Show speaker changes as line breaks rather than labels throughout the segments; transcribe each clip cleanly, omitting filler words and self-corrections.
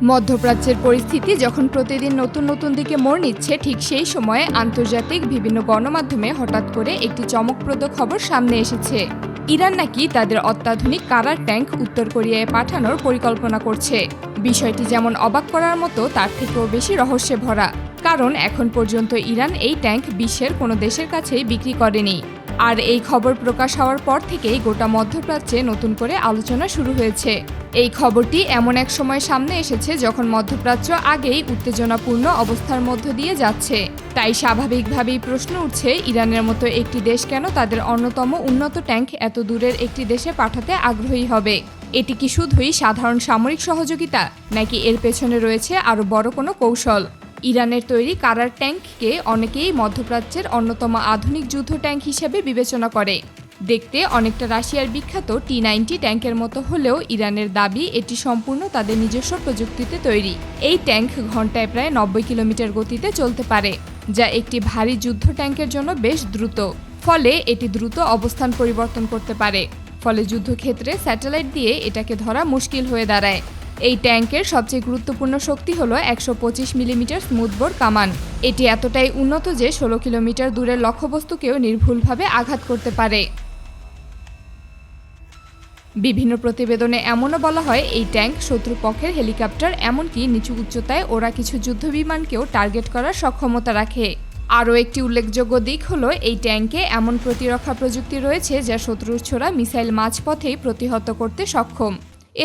মধ্যপ্রাচ্যের পরিস্থিতি যখন প্রতিদিন নতুন নতুন দিকে মোড় নিচ্ছে, ঠিক সেই সময়ে আন্তর্জাতিক বিভিন্ন গণমাধ্যমে হঠাৎ করে একটি চমকপ্রদ খবর সামনে এসেছে। ইরান নাকি তাদের অত্যাধুনিক কারার ট্যাঙ্ক উত্তর কোরিয়ায় পাঠানোর পরিকল্পনা করছে। বিষয়টি যেমন অবাক করার মতো, তার থেকেও বেশি রহস্যে ভরা। কারণ এখন পর্যন্ত ইরান এই ট্যাঙ্ক বিশ্বের কোনো দেশের কাছেই বিক্রি করেনি। আর এই খবর প্রকাশ হওয়ার পর থেকেই গোটা মধ্যপ্রাচ্যে নতুন করে আলোচনা শুরু হয়েছে। এই খবরটি এমন এক সময় সামনে এসেছে যখন মধ্যপ্রাচ্য আগেই উত্তেজনাপূর্ণ অবস্থার মধ্য দিয়ে যাচ্ছে। তাই স্বাভাবিকভাবেই প্রশ্ন উঠছে, ইরানের মতো একটি দেশ কেন তাদের অন্যতম উন্নত ট্যাঙ্ক এত দূরের একটি দেশে পাঠাতে আগ্রহী হবে? এটি কি শুধুই সাধারণ সামরিক সহযোগিতা, নাকি এর পেছনে রয়েছে আরও বড় কোনো কৌশল? ইরানের তৈরি কারার ট্যাঙ্ককে অনেকেই মধ্যপ্রাচ্যের অন্যতম আধুনিক যুদ্ধ ট্যাঙ্ক হিসেবে বিবেচনা করে। দেখতে অনেকটা রাশিয়ার বিখ্যাত T-90 ট্যাঙ্কের মতো হলেও ইরানের দাবি এটি সম্পূর্ণ তাদের নিজস্ব প্রযুক্তিতে তৈরি। এই ট্যাঙ্ক ঘন্টায় প্রায় 90 কিলোমিটার গতিতে চলতে পারে, যা একটি ভারী যুদ্ধ ট্যাঙ্কের জন্য বেশ দ্রুত। ফলে এটি দ্রুত অবস্থান পরিবর্তন করতে পারে। ফলে যুদ্ধক্ষেত্রে স্যাটেলাইট দিয়ে এটাকে ধরা মুশকিল হয়ে দাঁড়ায়। এই ট্যাঙ্কের সবচেয়ে গুরুত্বপূর্ণ শক্তি হলো 125 মিলিমিটার স্মুথবোর কামান। এটি এতটাই উন্নত যে 16 কিলোমিটার দূরের লক্ষ্যবস্তুকেও নির্ভুলভাবে আঘাত করতে পারে। বিভিন্ন প্রতিবেদনে এমনও বলা হয়, এই ট্যাঙ্ক শত্রুপক্ষের হেলিকপ্টার, এমনকি নিচু উচ্চতায় ওরা কিছু যুদ্ধবিমানকেও টার্গেট করার সক্ষমতা রাখে। আরও একটি উল্লেখযোগ্য দিক হলো, এই ট্যাঙ্কে এমন প্রতিরক্ষা প্রযুক্তি রয়েছে যা শত্রুর ছোড়া মিসাইল মাঝপথেই প্রতিহত করতে সক্ষম।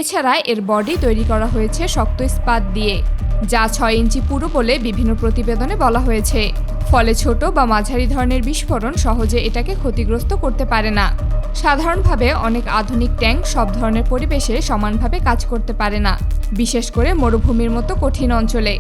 এছাড়া এর বডি তৈরি করা হয়েছে শক্ত ইস্পাত দিয়ে, যা 6 ইঞ্চি পুরু বলে বিভিন্ন প্রতিবেদনে বলা হয়েছে। ফলে ছোট বা মাঝারি ধরনের বিস্ফোরণ সহজে এটাকে ক্ষতিগ্রস্ত করতে পারে না। সাধারণভাবে অনেক আধুনিক ট্যাঙ্ক সব ধরনের পরিবেশে সমানভাবে কাজ করতে পারে না, বিশেষ করে মরুভূমির মতো কঠিন অঞ্চলে।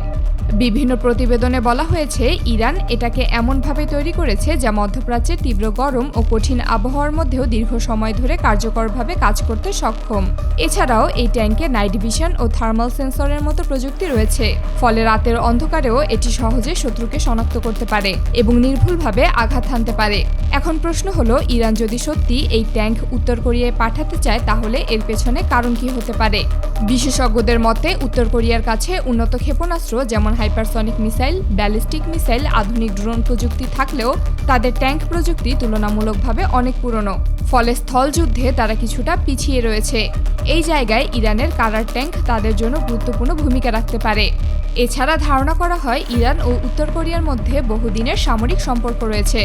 বিভিন্ন প্রতিবেদনে বলা হয়েছে, ইরান এটাকে এমনভাবে তৈরি করেছে যা মধ্যপ্রাচ্যের তীব্র গরম ও কঠিন আবহাওয়ার মধ্যেও দীর্ঘ সময় ধরে কার্যকরভাবে কাজ করতে সক্ষম। এছাড়াও এই ট্যাঙ্কে নাইট ভিশন ও থার্মাল সেন্সরের মতো প্রযুক্তি রয়েছে। ফলে রাতের অন্ধকারেও এটি সহজে শত্রুকে শনাক্ত করতে পারে এবং নির্ভুলভাবে আঘাত হানতে পারে। এখন প্রশ্ন হলো, ইরান যদি সত্যি এই ট্যাঙ্ক উত্তর কোরিয়ায় পাঠাতে চায়, তাহলে এর পেছনে কারণ কি হতে পারে? বিশেষজ্ঞদের মতে, উত্তর কোরিয়ার কাছে উন্নত ক্ষেপণাস্ত্র যেমন হাইপারসনিক মিসাইল, ব্যালিস্টিক মিসাইল, আধুনিক ড্রোন প্রযুক্তি থাকলেও তাদের ট্যাঙ্ক প্রযুক্তি তুলনামূলকভাবে অনেক পুরনো। ফলে স্থল যুদ্ধে তারা কিছুটা পিছিয়ে রয়েছে। এই জায়গায় ইরানের কারার ট্যাঙ্ক তাদের জন্য গুরুত্বপূর্ণ ভূমিকা রাখতে পারে। এছাড়া ধারণা করা হয়, ইরান ও উত্তর কোরিয়ার মধ্যে বহুদিনের সামরিক সম্পর্ক রয়েছে।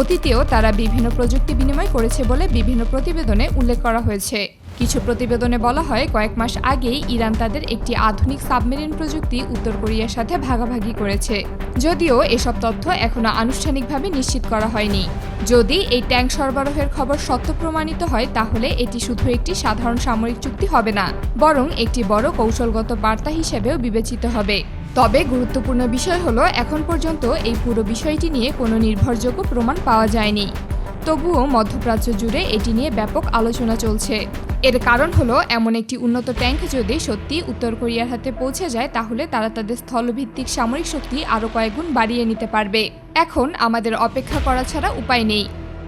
অতীতেও তারা বিভিন্ন প্রযুক্তি বিনিময় করেছে বলে বিভিন্ন প্রতিবেদনে উল্লেখ করা হয়েছে। কিছু প্রতিবেদনে বলা হয়, কয়েক মাস আগেই ইরান তাদের একটি আধুনিক সাবমেরিন প্রযুক্তি উত্তর কোরিয়ার সাথে ভাগাভাগি করেছে। যদিও এসব তথ্য এখনো আনুষ্ঠানিকভাবে নিশ্চিত করা হয়নি। যদি এই ট্যাঙ্ক সরবরাহের খবর সত্য প্রমাণিত হয়, তাহলে এটি শুধু একটি সাধারণ সামরিক চুক্তি হবে না, বরং একটি বড় কৌশলগত বার্তা হিসেবেও বিবেচিত হবে। তবে গুরুত্বপূর্ণ বিষয় হলো, এখন পর্যন্ত এই পুরো বিষয়টি নিয়ে কোনো নির্ভরযোগ্য প্রমাণ পাওয়া যায়নি। তবুও মধ্যপ্রাচ্য জুড়ে এটি নিয়ে ব্যাপক আলোচনা চলছে। এর কারণ হলো, এমন একটি উন্নত ট্যাঙ্ক যদি সত্যি উত্তর কোরিয়ার হাতে পৌঁছে যায়, তাহলে তারা তাদের স্থলভিত্তিক সামরিক শক্তি আরও কয়েকগুণ বাড়িয়ে নিতে পারবে। এখন আমাদের অপেক্ষা করা ছাড়া উপায় নেই।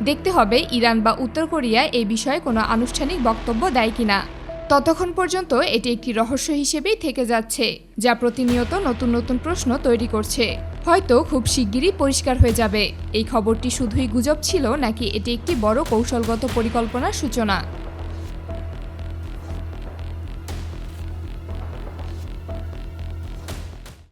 দেখতে হবে ইরান বা উত্তর কোরিয়া এই বিষয়ে কোনো আনুষ্ঠানিক বক্তব্য দেয় কিনা। ততক্ষণ পর্যন্ত এটি একটি রহস্য হিসেবেই থেকে যাচ্ছে, যা প্রতিনিয়ত নতুন নতুন প্রশ্ন তৈরি করছে। হয়তো খুব শিগগিরই পরিষ্কার হয়ে যাবে, এই খবরটি শুধুই গুজব ছিল নাকি এটি একটি বড় কৌশলগত পরিকল্পনার সূচনা।